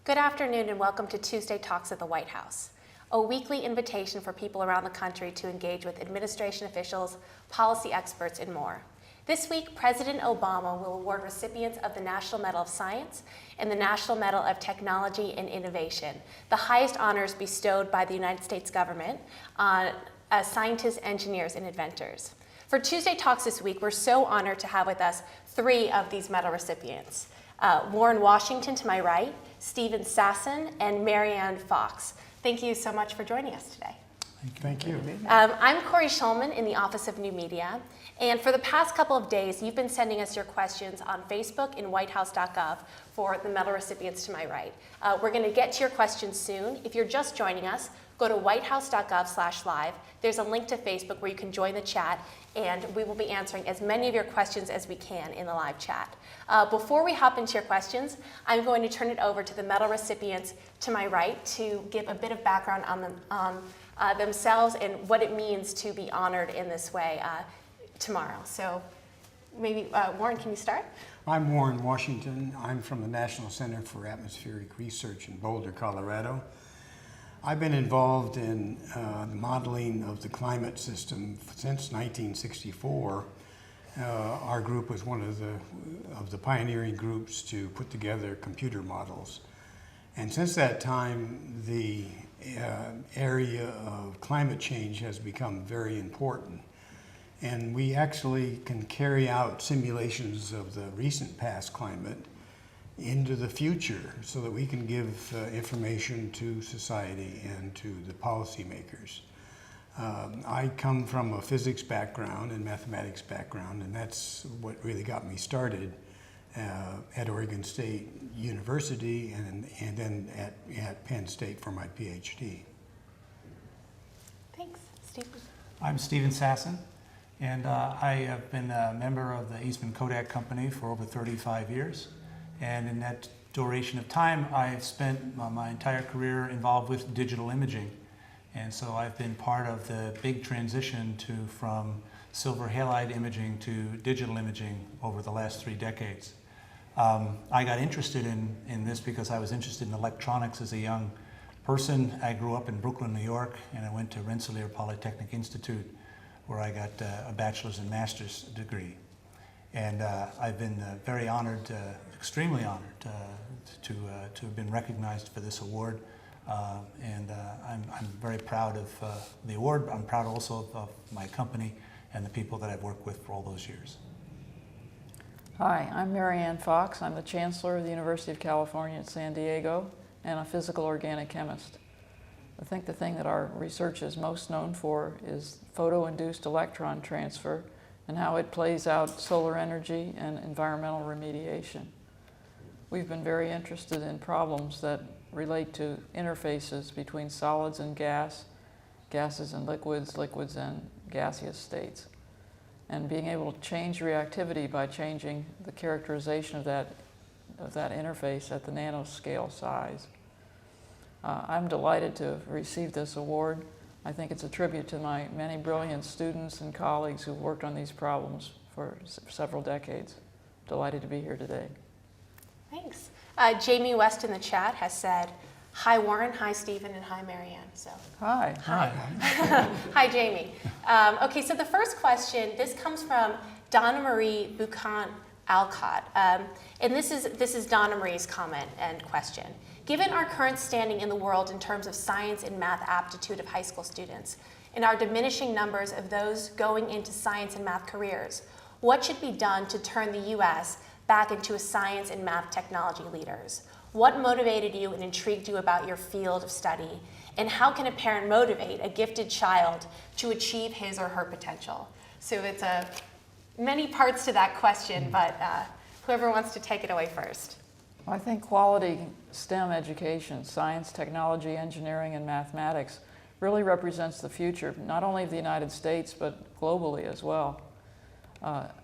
Good afternoon and welcome to Tuesday Talks at the White House, a weekly invitation for people around the country to engage with administration officials, policy experts, and more. This week, President Obama will award recipients of the National Medal of Science and the National Medal of Technology and Innovation, the highest honors bestowed by the United States government on scientists, engineers, and inventors. For Tuesday Talks this week, we're so honored to have with us three of these medal recipients. Warren Washington to my right, Stephen Sasson, and Marianne Fox. Thank you so much for joining us today. Thank you. I'm Corey Schulman in the Office of New Media, and for the past couple of days, you've been sending us your questions on Facebook and whitehouse.gov for the medal recipients to my right. We're going to get to your questions soon. If you're just joining us, go to whitehouse.gov/live. There's a link to Facebook where you can join the chat, and we will be answering as many of your questions as we can in the live chat. Before we hop into your questions, I'm going to turn it over to the medal recipients to my right to give a bit of background on themselves and what it means to be honored in this way tomorrow. So maybe, Warren, can you start? I'm Warren Washington. I'm from the National Center for Atmospheric Research in Boulder, Colorado. I've been involved in the modeling of the climate system since 1964. Our group was one of the pioneering groups to put together computer models. And since that time, the area of climate change has become very important. And we actually can carry out simulations of the recent past climate into the future so that we can give information to society and to the policymakers. I come from a physics background and mathematics background, and that's what really got me started at Oregon State University and then at Penn State for my PhD. Thanks. Stephen. I'm Stephen Sasson, and I have been a member of the Eastman Kodak Company for over 35 years. And in that duration of time, I've spent my entire career involved with digital imaging. And so I've been part of the big transition from silver halide imaging to digital imaging over the last 3 decades. I got interested in this because I was interested in electronics as a young person. I grew up in Brooklyn, New York, and I went to Rensselaer Polytechnic Institute, where I got a bachelor's and master's degree. And I've been very honored, extremely honored to have been recognized for this award. And I'm very proud of the award. I'm proud also of my company and the people that I've worked with for all those years. Hi, I'm Marianne Fox. I'm the Chancellor of the University of California at San Diego and a physical organic chemist. I think the thing that our research is most known for is photo-induced electron transfer and how it plays out solar energy and environmental remediation. We've been very interested in problems that relate to interfaces between solids and gas, gases and liquids, liquids and gaseous states, and being able to change reactivity by changing the characterization of that interface at the nanoscale size. I'm delighted to have received this award. I think it's a tribute to my many brilliant students and colleagues who've worked on these problems for several decades. Delighted to be here today. Thanks. Jamie West in the chat has said, hi Warren, hi Stephen, and hi Marianne. So, Hi. Hi. hi Jamie. Okay, so the first question, this comes from Donna Marie Bucant Alcott. And this is Donna Marie's comment and question. Given our current standing in the world in terms of science and math aptitude of high school students, and our diminishing numbers of those going into science and math careers, what should be done to turn the U.S. back into a science and math technology leaders? What motivated you and intrigued you about your field of study? And how can a parent motivate a gifted child to achieve his or her potential? So it's many parts to that question, but whoever wants to take it away first. I think quality STEM education, science, technology, engineering, and mathematics, really represents the future, not only of the United States, but globally as well.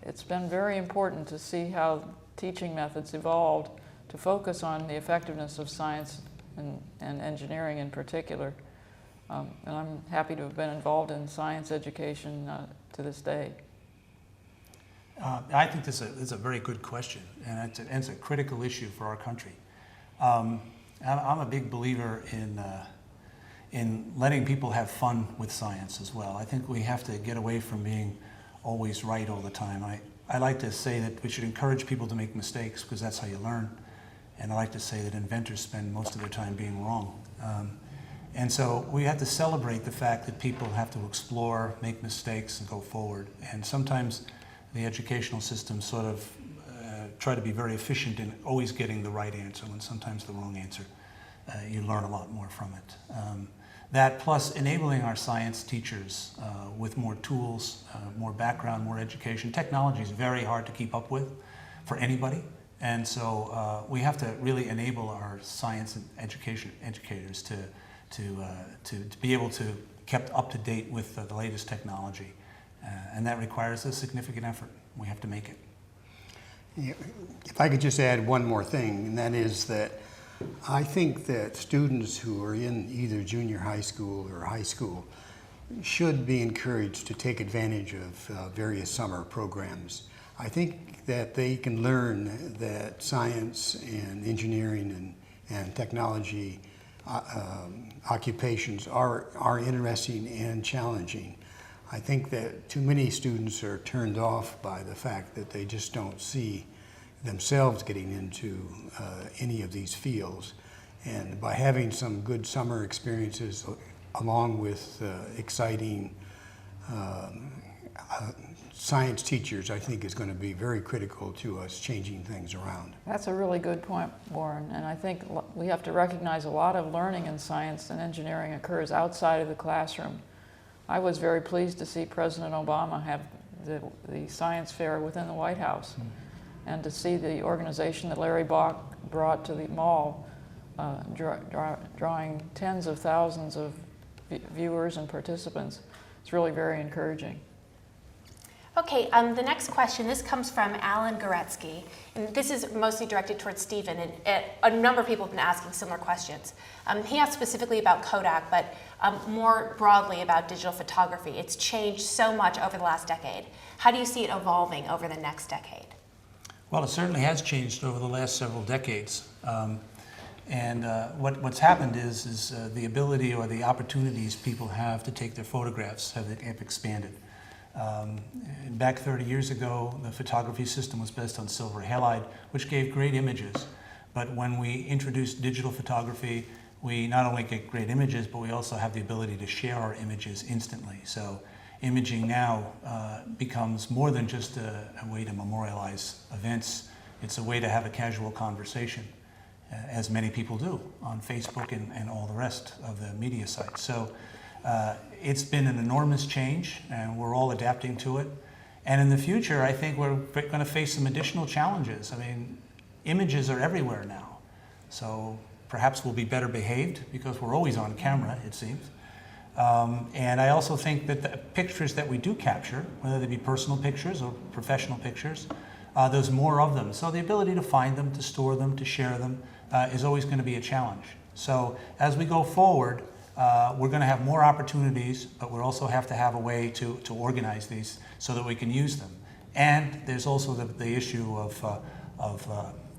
It's been very important to see how teaching methods evolved to focus on the effectiveness of science and engineering in particular. And I'm happy to have been involved in science education to this day. I think this is a very good question, and it's a critical issue for our country. I'm a big believer in letting people have fun with science as well. I think we have to get away from being always right all the time. I like to say that we should encourage people to make mistakes because that's how you learn. And I like to say that inventors spend most of their time being wrong. And so we have to celebrate the fact that people have to explore, make mistakes, and go forward. And sometimes the educational system sort of try to be very efficient in always getting the right answer when sometimes the wrong answer. You learn a lot more from it. That plus enabling our science teachers with more tools, more background, more education. Technology is very hard to keep up with for anybody. And so we have to really enable our science and educators to be able to kept up to date with the latest technology. And that requires a significant effort. We have to make it. Yeah, if I could just add one more thing, and that is that I think that students who are in either junior high school or high school should be encouraged to take advantage of various summer programs. I think that they can learn that science and engineering and technology occupations are interesting and challenging. I think that too many students are turned off by the fact that they just don't see themselves getting into any of these fields. And by having some good summer experiences along with exciting science teachers, I think is going to be very critical to us changing things around. That's a really good point, Warren, and I think we have to recognize a lot of learning in science and engineering occurs outside of the classroom. I was very pleased to see President Obama have the science fair within the White House, and to see the organization that Larry Bach brought to the mall, drawing tens of thousands of viewers and participants. It's really very encouraging. Okay, the next question, this comes from Alan Goretsky, and this is mostly directed towards Stephen, and a number of people have been asking similar questions. He asked specifically about Kodak, but more broadly about digital photography. It's changed so much over the last decade. How do you see it evolving over the next decade? Well, it certainly has changed over the last several decades. What's happened is the ability or the opportunities people have to take their photographs have expanded. Back 30 years ago, the photography system was based on silver halide, which gave great images. But when we introduced digital photography, we not only get great images, but we also have the ability to share our images instantly. So imaging now becomes more than just a way to memorialize events. It's a way to have a casual conversation, as many people do on Facebook and all the rest of the media sites. So it's been an enormous change, and we're all adapting to it. And in the future, I think we're going to face some additional challenges. I mean, images are everywhere now. So perhaps we'll be better behaved because we're always on camera, it seems. And I also think that the pictures that we do capture, whether they be personal pictures or professional pictures, there's more of them. So the ability to find them, to store them, to share them is always going to be a challenge. So as we go forward, we're going to have more opportunities, but we also have to have a way to organize these so that we can use them. And there's also the issue of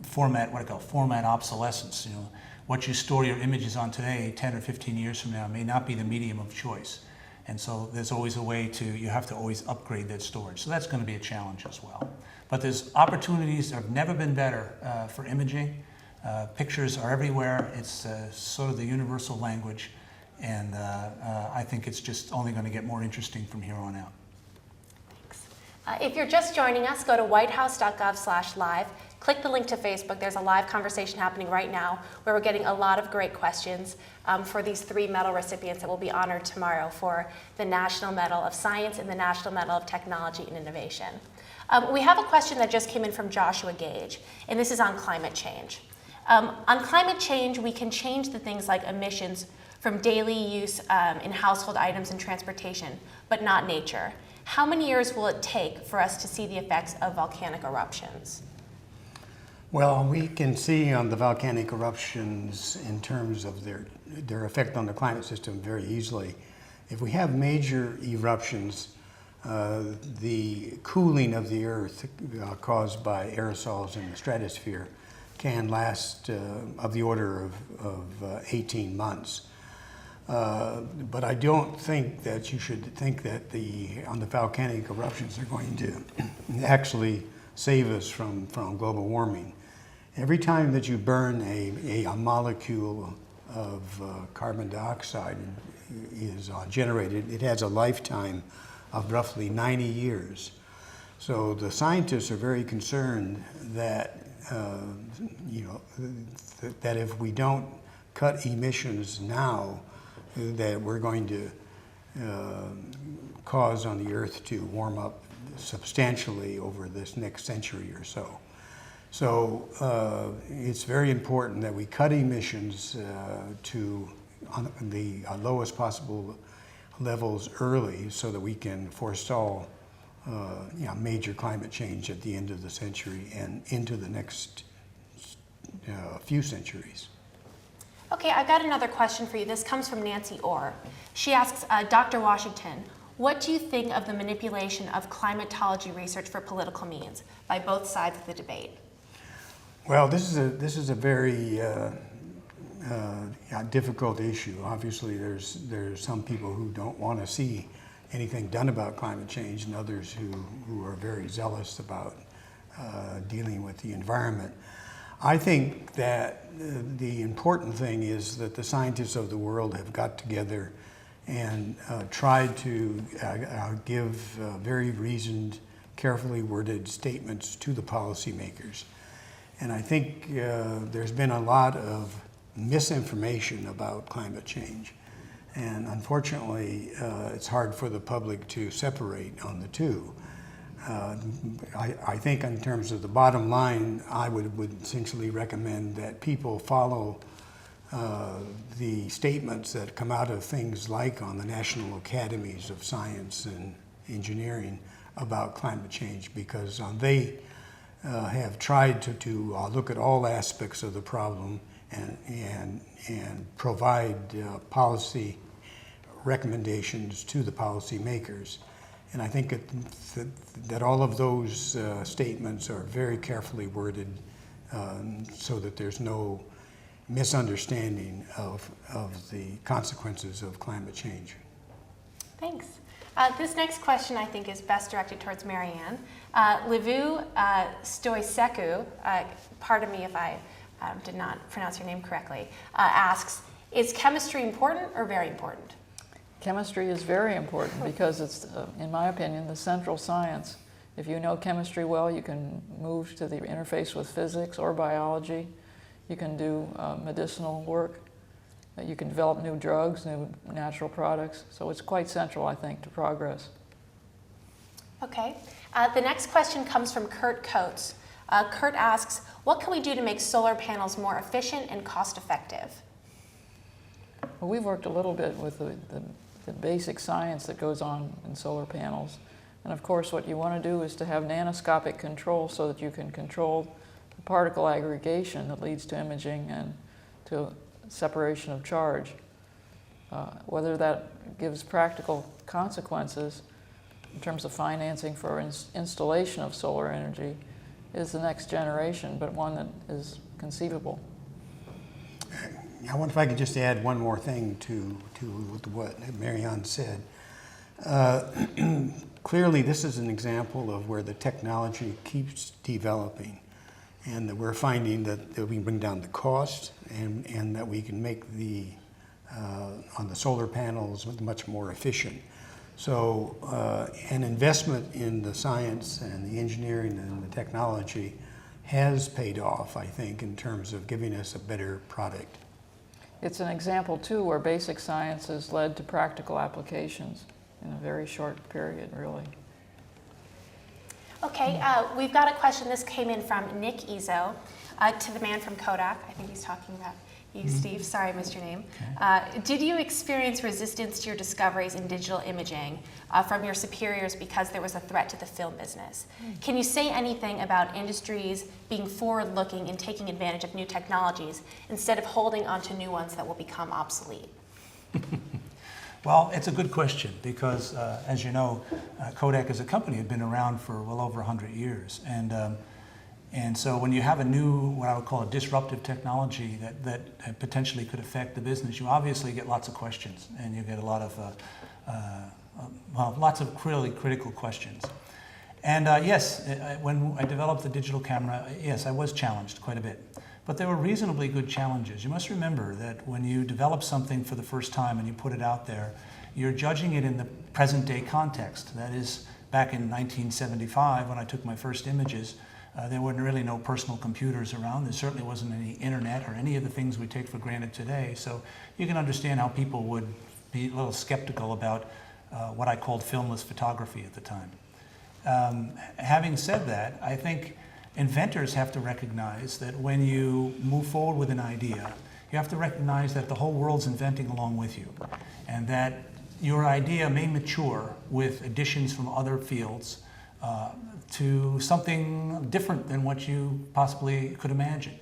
format, what I call format obsolescence. You know, what you store your images on today, 10 or 15 years from now, may not be the medium of choice. And so there's always a way you have to always upgrade that storage. So that's going to be a challenge as well. But there's opportunities that have never been better for imaging. Pictures are everywhere. It's sort of the universal language. And I think it's just only going to get more interesting from here on out. Thanks. If you're just joining us, go to whitehouse.gov/live. Click the link to Facebook. There's a live conversation happening right now where we're getting a lot of great questions for these 3 medal recipients that will be honored tomorrow for the National Medal of Science and the National Medal of Technology and Innovation. We have a question that just came in from Joshua Gage, and this is on climate change. On climate change, we can change the things like emissions from daily use in household items and transportation, but not nature. How many years will it take for us to see the effects of volcanic eruptions? Well, we can see on the volcanic eruptions in terms of their effect on the climate system very easily. If we have major eruptions, the cooling of the earth caused by aerosols in the stratosphere can last of the order of 18 months. But I don't think that you should think that on the volcanic eruptions are going to actually save us from global warming. Every time that you burn a molecule of carbon dioxide is generated, it has a lifetime of roughly 90 years. So the scientists are very concerned that that if we don't cut emissions now, that we're going to cause on the Earth to warm up substantially over this next century or so. So it's very important that we cut emissions to the lowest possible levels early so that we can forestall major climate change at the end of the century and into the next few centuries. Okay, I've got another question for you. This comes from Nancy Orr. She asks, Dr. Washington, what do you think of the manipulation of climatology research for political means by both sides of the debate? Well, this is a very difficult issue. Obviously, there's some people who don't want to see anything done about climate change, and others who are very zealous about dealing with the environment. I think that the important thing is that the scientists of the world have got together and tried to give very reasoned, carefully worded statements to the policymakers. And I think there's been a lot of misinformation about climate change. And unfortunately, it's hard for the public to separate on the two. I think in terms of the bottom line, I would essentially recommend that people follow the statements that come out of things like on the National Academies of Science and Engineering about climate change, because they have tried to look at all aspects of the problem and provide policy recommendations to the policy makers. And I think that all of those statements are very carefully worded so that there's no misunderstanding of the consequences of climate change. Thanks. This next question I think is best directed towards Marianne. Livu Stoiseku, pardon me if I did not pronounce your name correctly, asks, is chemistry important or very important? Chemistry is very important because it's, in my opinion, the central science. If you know chemistry well, you can move to the interface with physics or biology. You can do medicinal work. You can develop new drugs, new natural products. So it's quite central, I think, to progress. Okay. The next question comes from Kurt Coates. Kurt asks, what can we do to make solar panels more efficient and cost-effective? Well, we've worked a little bit with the basic science that goes on in solar panels. And of course, what you want to do is to have nanoscopic control so that you can control the particle aggregation that leads to imaging and to separation of charge. Whether that gives practical consequences in terms of financing for installation of solar energy is the next generation, but one that is conceivable. I wonder if I could just add one more thing to what Marianne said. Clearly, this is an example of where the technology keeps developing, and that we're finding that we can bring down the cost, and that we can make on the solar panels much more efficient. So an investment in the science and the engineering and the technology has paid off, I think, in terms of giving us a better product. It's an example, too, where basic science has led to practical applications in a very short period, really. Okay, we've got a question. This came in from Nick Izzo to the man from Kodak. I think he's talking about you, Steve. Sorry, I missed your name. Okay. Did you experience resistance to your discoveries in digital imaging from your superiors because there was a threat to the film business? Can you say anything about industries being forward-looking and taking advantage of new technologies instead of holding on to new ones that will become obsolete? Well, it's a good question because, as you know, Kodak as a company had been around for well over 100 years. And And so when you have a new, what I would call a disruptive technology that potentially could affect the business, you obviously get lots of questions, and you get a lot of, lots of really critical questions. And yes, when I developed the digital camera, yes, I was challenged quite a bit. But they were reasonably good challenges. You must remember that when you develop something for the first time and you put it out there, you're judging it in the present day context. That is, back in 1975, when I took my first images, there were really no personal computers around. There certainly wasn't any internet or any of the things we take for granted today. So you can understand how people would be a little skeptical about what I called filmless photography at the time. Having said that, I think inventors have to recognize that when you move forward with an idea, you have to recognize that the whole world's inventing along with you, and that your idea may mature with additions from other fields to something different than what you possibly could imagine.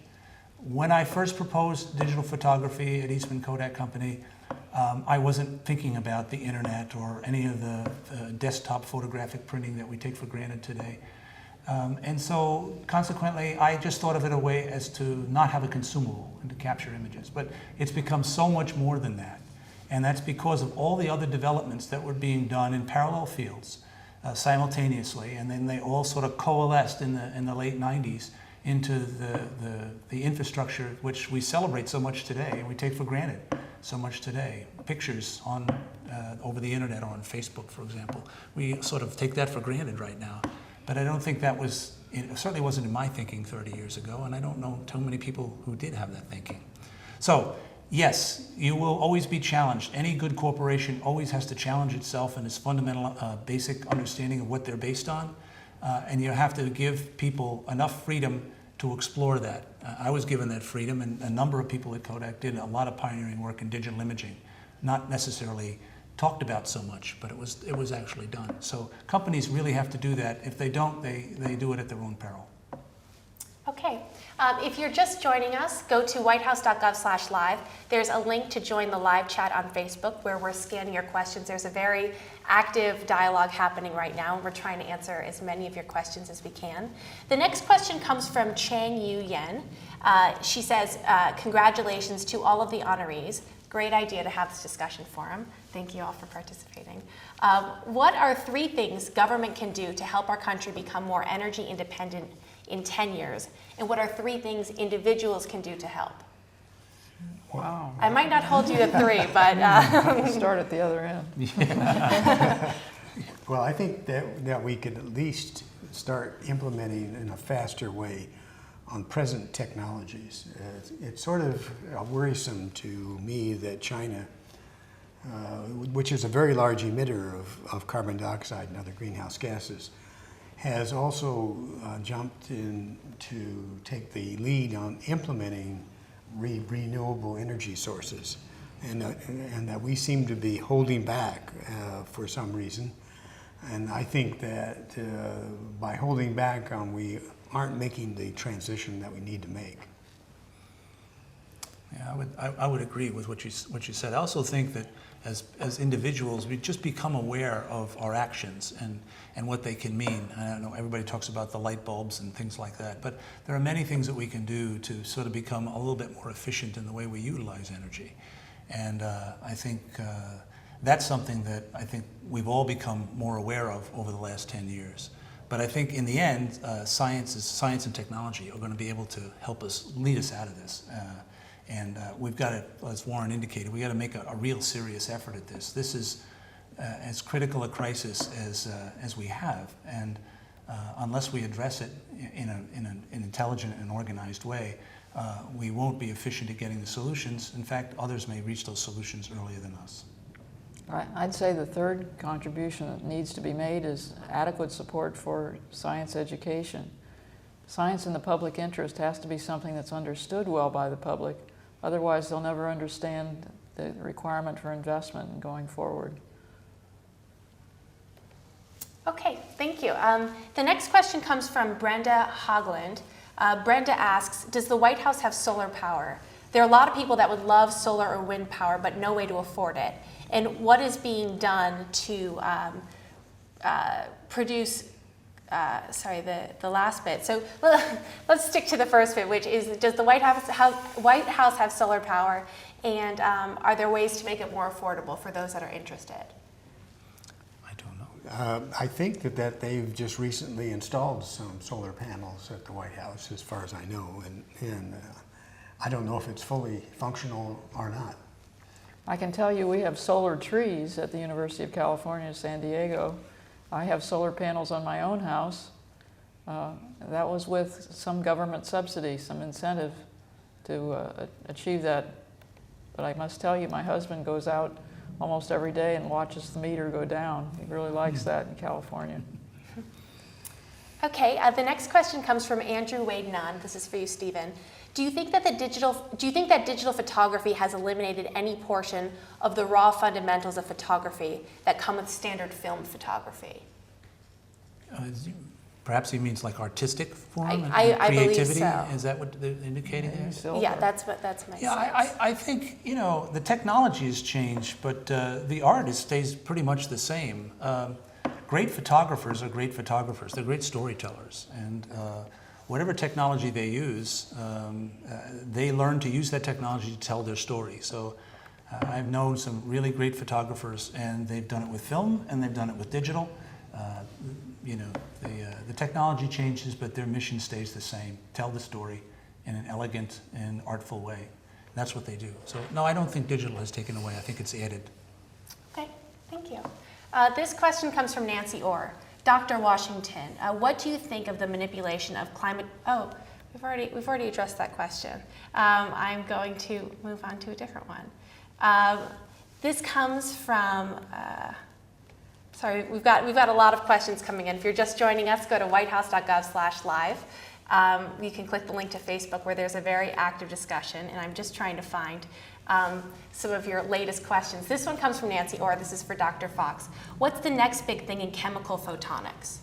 When I first proposed digital photography at Eastman Kodak Company, I wasn't thinking about the internet or any of the desktop photographic printing that we take for granted today. And so consequently, I just thought of it a way as to not have a consumable and to capture images. But it's become so much more than that. And that's because of all the other developments that were being done in parallel fields simultaneously. And then they all sort of coalesced in the late 90s into the infrastructure which we celebrate so much today and we take for granted so much today. Pictures on over the internet or on Facebook, for example. We sort of take that for granted right now. But I don't think that was, it certainly wasn't in my thinking 30 years ago, and I don't know too many people who did have that thinking. So, yes, you will always be challenged. Any good corporation always has to challenge itself in its fundamental basic understanding of what they're based on, and you have to give people enough freedom to explore that. I was given that freedom, and a number of people at Kodak did a lot of pioneering work in digital imaging, not necessarily talked about so much, but it was actually done. So companies really have to do that. If they don't, they do it at their own peril. Okay. If you're just joining us, go to whitehouse.gov/live. There's a link to join the live chat on Facebook where we're scanning your questions. There's a very active dialogue happening right now, and we're trying to answer as many of your questions as we can. The next question comes from Chang Yu Yen. She says, congratulations to all of the honorees. Great idea to have this discussion forum. Thank you all for participating. What are 3 things government can do to help our country become more energy independent in 10 years? And what are 3 things individuals can do to help? Wow. I might not hold you to 3, but... Start at the other end. Well, I think that we could at least start implementing in a faster way on present technologies. It's sort of worrisome to me that China, which is a very large emitter of carbon dioxide and other greenhouse gases, has also jumped in to take the lead on implementing renewable energy sources, and that we seem to be holding back for some reason. And I think that by holding back, we aren't making the transition that we need to make. Yeah, I would agree with what you said. I also think that as individuals, we just become aware of our actions and what they can mean. I don't know, everybody talks about the light bulbs and things like that, but there are many things that we can do to sort of become a little bit more efficient in the way we utilize energy. And I think that's something that I think we've all become more aware of over the last 10 years. But I think in the end, science and technology are going to be able to help us lead us out of this. And we've got to, as Warren indicated, we've got to make a real serious effort at this. This is as critical a crisis as we have. And unless we address it in an intelligent and organized way, we won't be efficient at getting the solutions. In fact, others may reach those solutions earlier than us. I'd say the third contribution that needs to be made is adequate support for science education. Science in the public interest has to be something that's understood well by the public. Otherwise, they'll never understand the requirement for investment going forward. Okay, thank you. The next question comes from Brenda Hogland. Brenda asks, does the White House have solar power? There are a lot of people that would love solar or wind power, but no way to afford it. And what is being done to produce the last bit. So let's stick to the first bit, which is, does the White House have solar power, and are there ways to make it more affordable for those that are interested? I don't know. I think that they've just recently installed some solar panels at the White House, as far as I know, and I don't know if it's fully functional or not. I can tell you we have solar trees at the University of California, San Diego. I have solar panels on my own house. That was with some government subsidy, some incentive to achieve that. But I must tell you, my husband goes out almost every day and watches the meter go down. He really likes that in California. Okay, the next question comes from Andrew Wade Nunn. This is for you, Stephen. Do you think that digital photography has eliminated any portion of the raw fundamentals of photography that come with standard film photography? Perhaps he means like artistic form and I believe creativity. so. Is that what they're indicating there? Yeah, that's my Yeah, sense. I think, the technology has changed, but the art stays pretty much the same. Great photographers are great photographers. They're great storytellers. And whatever technology they use, they learn to use that technology to tell their story. So I've known some really great photographers, and they've done it with film, and they've done it with digital. The technology changes, but their mission stays the same. Tell the story in an elegant and artful way. That's what they do. So no, I don't think digital has taken away. I think it's added. Okay, thank you. This question comes from Nancy Orr. Dr. Washington, what do you think of the manipulation of climate? Oh, we've already addressed that question. I'm going to move on to a different one. This comes from. Sorry, we've got a lot of questions coming in. If you're just joining us, go to whitehouse.gov/live. You can click the link to Facebook where there's a very active discussion, and I'm just trying to find some of your latest questions. This one comes from Nancy Orr. This is for Dr. Fox. What's the next big thing in chemical photonics?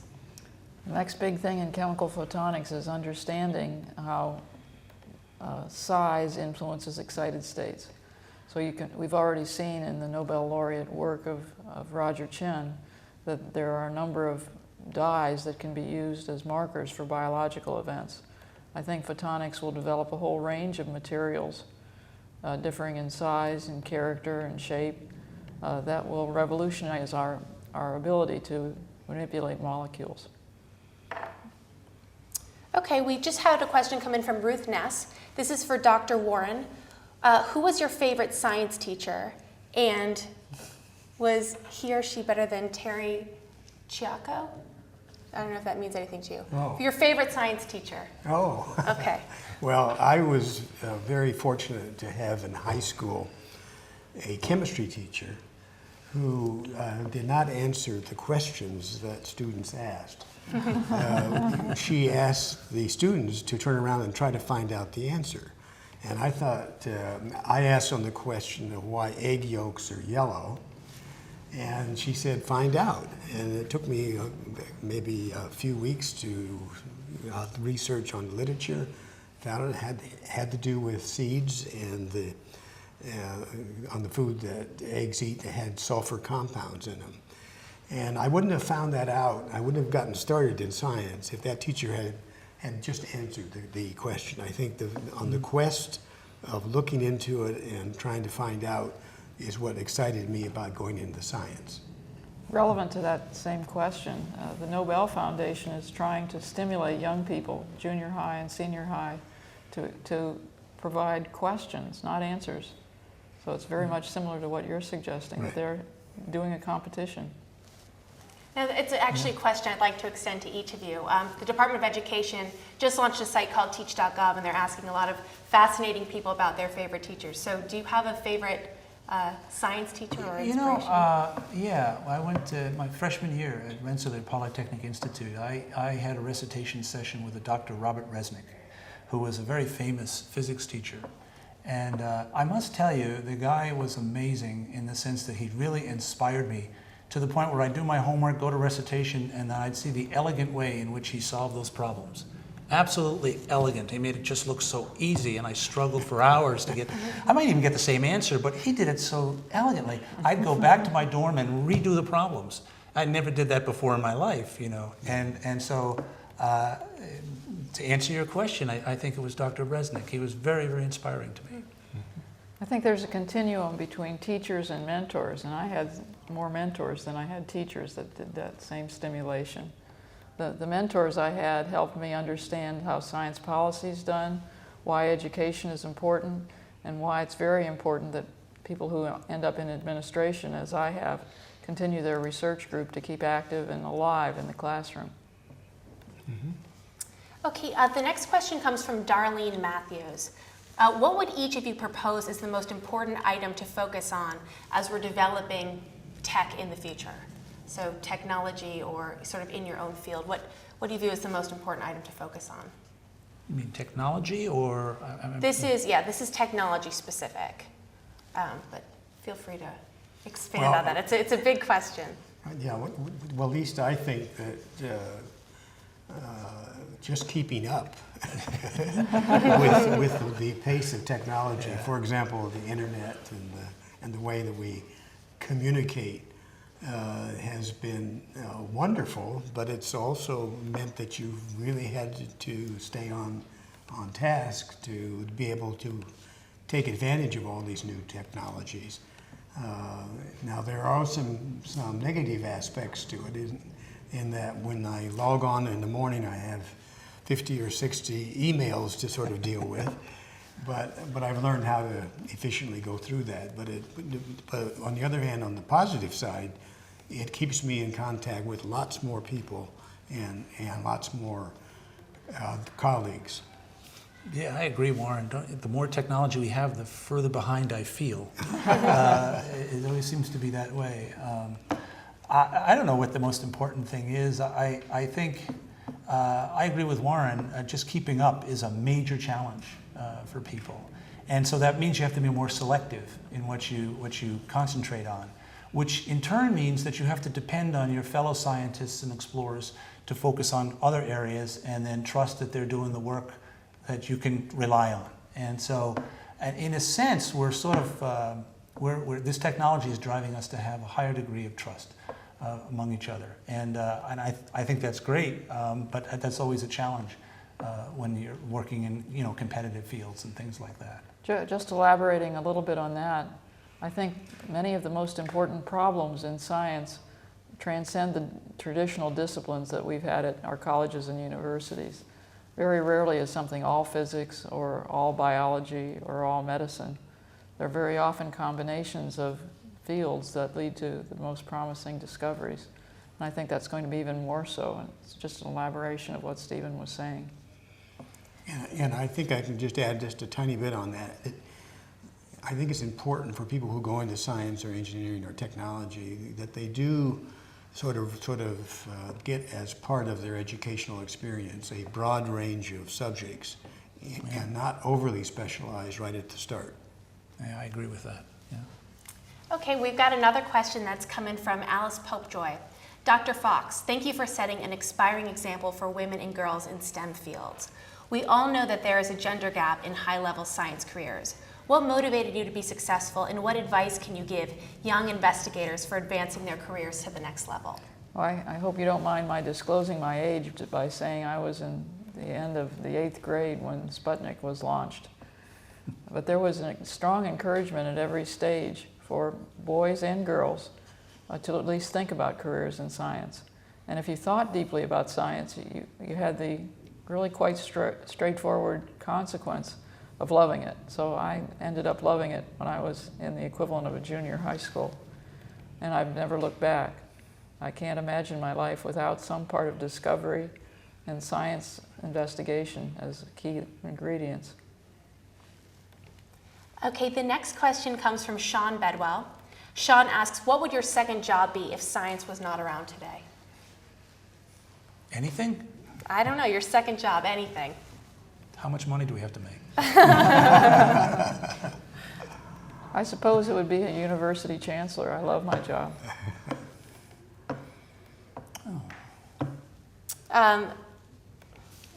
The next big thing in chemical photonics is understanding how size influences excited states. So we've already seen in the Nobel laureate work of Roger Chin that there are a number of dyes that can be used as markers for biological events. I think photonics will develop a whole range of materials differing in size and character and shape that will revolutionize our ability to manipulate molecules. Okay, we just had a question come in from Ruth Ness. This is for Dr. Warren. Who was your favorite science teacher, and was he or she better than Terry Chiacco? I don't know if that means anything to you. Oh. Your favorite science teacher. Oh. Okay. Well, I was very fortunate to have in high school a chemistry teacher who did not answer the questions that students asked. She asked the students to turn around and try to find out the answer. And I thought, I asked on the question of why egg yolks are yellow, and she said, find out. And it took me maybe a few weeks to research on literature, found it had to do with seeds and on the food that eggs eat that had sulfur compounds in them. And I wouldn't have found that out, I wouldn't have gotten started in science if that teacher had just answered the question. I think on the quest of looking into it and trying to find out is what excited me about going into science. Relevant to that same question, the Nobel Foundation is trying to stimulate young people, junior high and senior high, to provide questions, not answers. So it's very much similar to what you're suggesting, that they're doing a competition. Now, it's actually a question I'd like to extend to each of you. The Department of Education just launched a site called teach.gov, and they're asking a lot of fascinating people about their favorite teachers. So do you have a favorite science teacher or inspiration? Yeah, I went to my freshman year at Rensselaer Polytechnic Institute. I had a recitation session with a Dr. Robert Resnick, who was a very famous physics teacher. And I must tell you, the guy was amazing in the sense that he really inspired me to the point where I'd do my homework, go to recitation, and I'd see the elegant way in which he solved those problems. Absolutely elegant. He made it just look so easy, and I struggled for hours to get, I might even get the same answer, but he did it so elegantly. I'd go back to my dorm and redo the problems. I never did that before in my life, you know. And so to answer your question, I think it was Dr. Resnick. He was very, very inspiring to me. I think there's a continuum between teachers and mentors, and I had more mentors than I had teachers that did that same stimulation. The mentors I had helped me understand how science policy is done, why education is important, and why it's very important that people who end up in administration, as I have, continue their research group to keep active and alive in the classroom. Okay, the next question comes from Darlene Matthews. What would each of you propose as the most important item to focus on as we're developing tech in the future? So technology or sort of in your own field, what do you view as the most important item to focus on? You mean technology or? This is technology specific, but feel free to expand on that. It's a big question. Yeah, well, at least I think that just keeping up with the pace of technology, for example, the internet and the way that we communicate has been wonderful, but it's also meant that you've really had to stay on task to be able to take advantage of all these new technologies. Now there are some negative aspects to it in that when I log on in the morning I have 50 or 60 emails to sort of deal with, but I've learned how to efficiently go through that. But on the other hand, on the positive side, it keeps me in contact with lots more people and lots more colleagues. Yeah, I agree, Warren. The more technology we have, the further behind I feel. It always seems to be that way. I don't know what the most important thing is. I think I agree with Warren. Just keeping up is a major challenge for people, and so that means you have to be more selective in what you concentrate on, which in turn means that you have to depend on your fellow scientists and explorers to focus on other areas, and then trust that they're doing the work that you can rely on. And so, in a sense, we're sort of this technology is driving us to have a higher degree of trust among each other, and I think that's great, but that's always a challenge when you're working in competitive fields and things like that. Just elaborating a little bit on that, I think many of the most important problems in science transcend the traditional disciplines that we've had at our colleges and universities. Very rarely is something all physics or all biology or all medicine. They're very often combinations of fields that lead to the most promising discoveries. And I think that's going to be even more so. And it's just an elaboration of what Stephen was saying. And I think I can just add just a tiny bit on that. I think it's important for people who go into science or engineering or technology that they do sort of get as part of their educational experience a broad range of subjects and not overly specialized right at the start. Yeah, I agree with that. Yeah. Okay, we've got another question that's coming from Alice Popejoy. Dr. Fox, thank you for setting an inspiring example for women and girls in STEM fields. We all know that there is a gender gap in high-level science careers. What motivated you to be successful, and what advice can you give young investigators for advancing their careers to the next level? Well, I hope you don't mind my disclosing my age by saying I was in the end of the 8th grade when Sputnik was launched. But there was a strong encouragement at every stage for boys and girls to at least think about careers in science. And if you thought deeply about science, you had the really quite straightforward consequence of loving it. So I ended up loving it when I was in the equivalent of a junior high school. And I've never looked back. I can't imagine my life without some part of discovery and science investigation as key ingredients. Okay, the next question comes from Sean Bedwell. Sean asks, what would your second job be if science was not around today? Anything? I don't know, your second job, anything. How much money do we have to make? I suppose it would be a university chancellor. I love my job.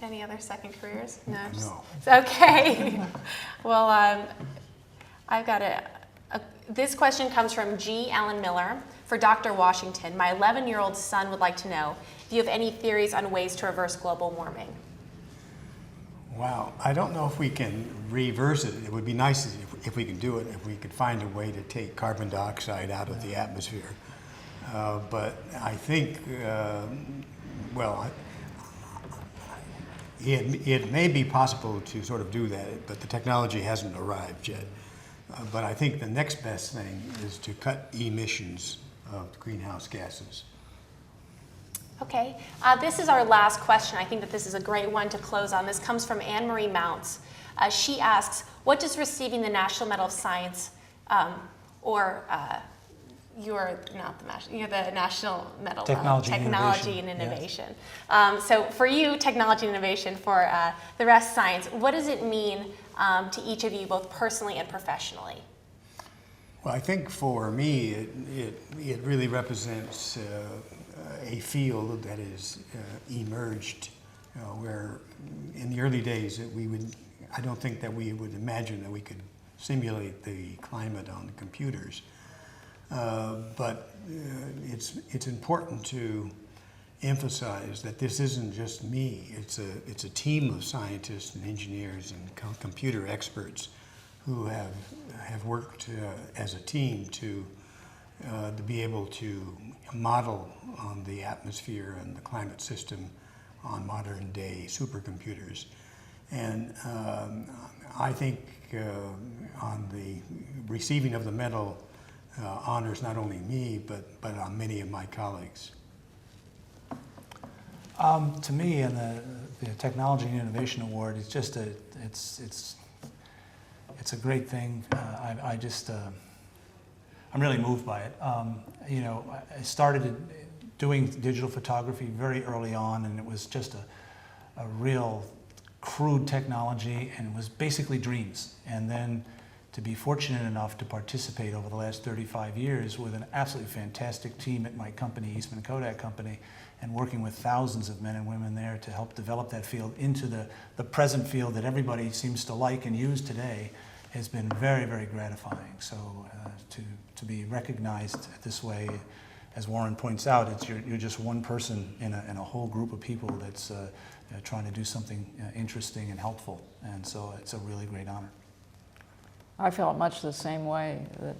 Any other second careers? No. No. Okay. Well, I've got this question comes from G. Allen Miller for Dr. Washington, my 11-year-old son would like to know if you have any theories on ways to reverse global warming. Wow, I don't know if we can reverse it. It would be nice if we could do it, if we could find a way to take carbon dioxide out of the atmosphere. But I think, well, it may be possible to sort of do that, but the technology hasn't arrived yet. But I think the next best thing is to cut emissions of greenhouse gases. Okay, this is our last question. I think that this is a great one to close on. This comes from Anne-Marie Mounts. She asks, what does receiving the National Medal of Science, you're the National Medal of Technology and Innovation. Yes. So for you, technology and innovation, for the rest, science, what does it mean to each of you, both personally and professionally? Well, I think for me, it really represents a field that is emerged, where in the early days I don't think that we would imagine that we could simulate the climate on the computers. But it's important to emphasize that this isn't just me. It's a team of scientists and engineers and computer experts who have worked as a team to be able to model on the atmosphere and the climate system on modern day supercomputers. And I think on the receiving of the medal honors not only me, but on many of my colleagues. To me, and the Technology and Innovation Award, it's just it's a great thing. I'm really moved by it. I started doing digital photography very early on, and it was just a real crude technology, and it was basically dreams. And then to be fortunate enough to participate over the last 35 years with an absolutely fantastic team at my company, Eastman Kodak Company, and working with thousands of men and women there to help develop that field into the present field that everybody seems to like and use today has been very, very gratifying. So to be recognized this way, as Warren points out, you're just one person in a whole group of people that's trying to do something interesting and helpful, and so it's a really great honor. I felt much the same way, that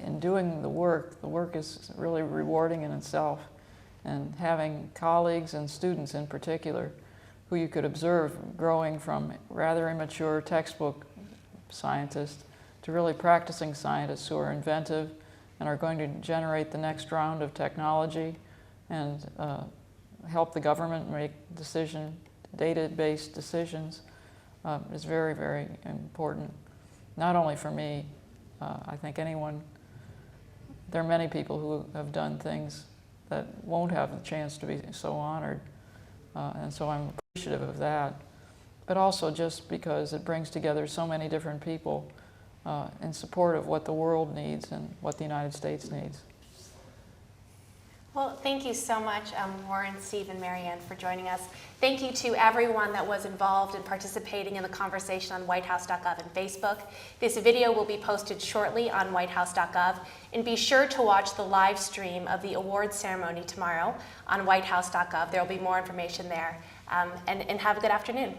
in doing the work is really rewarding in itself, and having colleagues and students in particular who you could observe growing from rather immature textbook scientists to really practicing scientists who are inventive and are going to generate the next round of technology and help the government make data-based decisions is very, very important. Not only for me, I think there are many people who have done things that won't have the chance to be so honored, and so I'm appreciative of that. But also just because it brings together so many different people in support of what the world needs and what the United States needs. Well, thank you so much, Warren, Steve, and Marianne, for joining us. Thank you to everyone that was involved in participating in the conversation on whitehouse.gov and Facebook. This video will be posted shortly on whitehouse.gov, and be sure to watch the live stream of the awards ceremony tomorrow on whitehouse.gov. There will be more information there, and have a good afternoon.